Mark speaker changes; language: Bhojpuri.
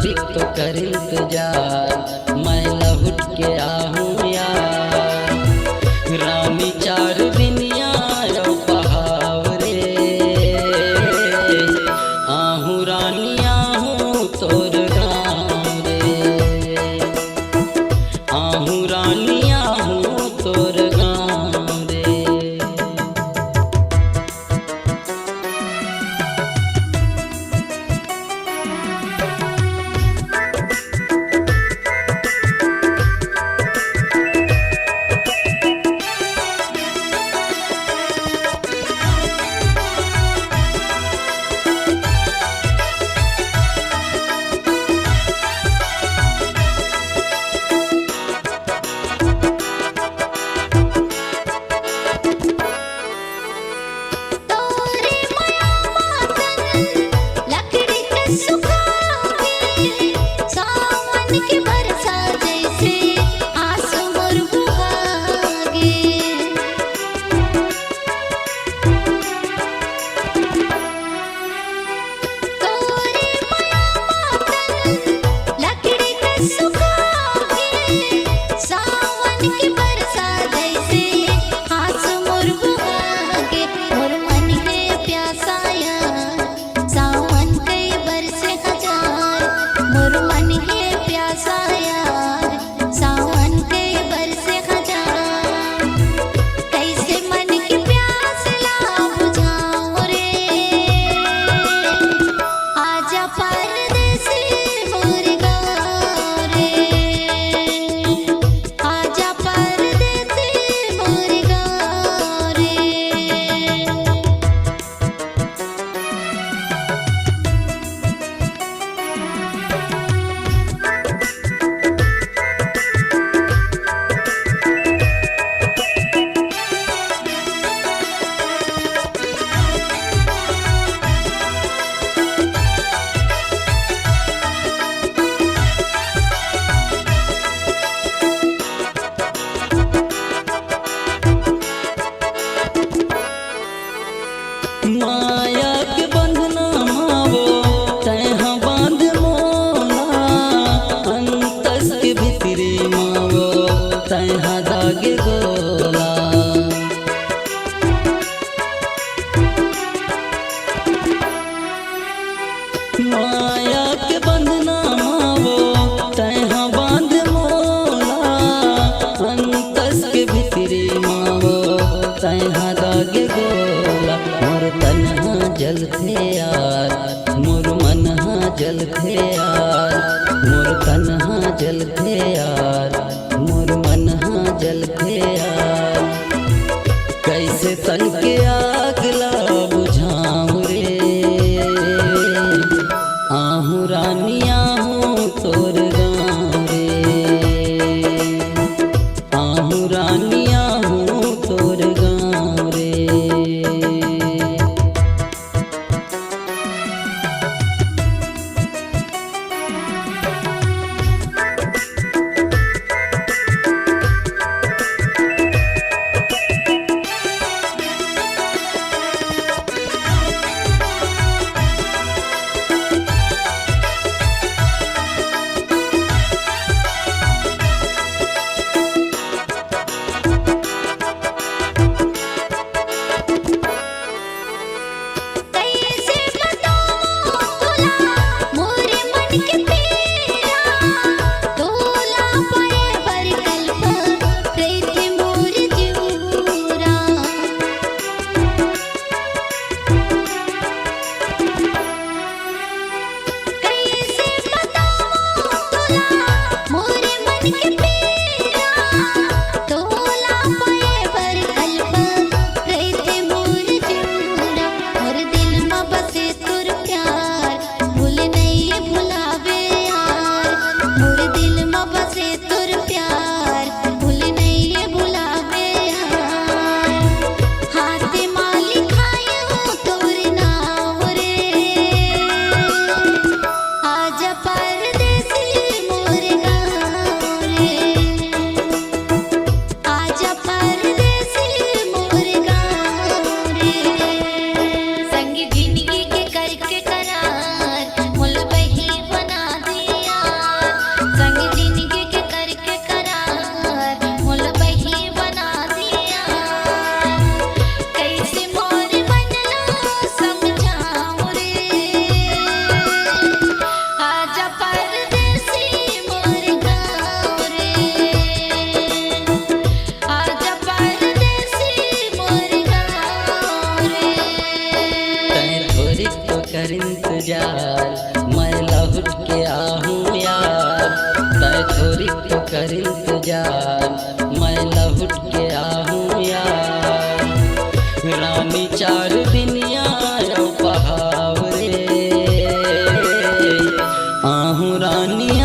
Speaker 1: गोरी तो कर इंतजार, मैं लौट के आहूँ यार। रानी 4 दिन आयो बहावरे, आहूँ रानी आहूँ तोर गाँव रे, आहूँ रानी आहूँ तोर गाँव रे। माया के बंधना मावो तैहा बांध मोला, अंतस के भितरी मावो तैहा दागे गोला। माया के बंधना मावो तैहा बांध मोला, अंतस के भितरी मावो तैहा दागे गोला। मोर तन्हा जलथे यार, मोर मनहा जलथे यार, मोर तन्हा जलथे यार, मोर मनहा जलथे यार। कैसे तन के आगला बुझाऊँ रे, आहूँ रानी आहूँ तोर गाँव रे, आहूँ रानी आहूँ तोर गाँव रे।
Speaker 2: परदेसी मोर गाँव रे।
Speaker 1: रानी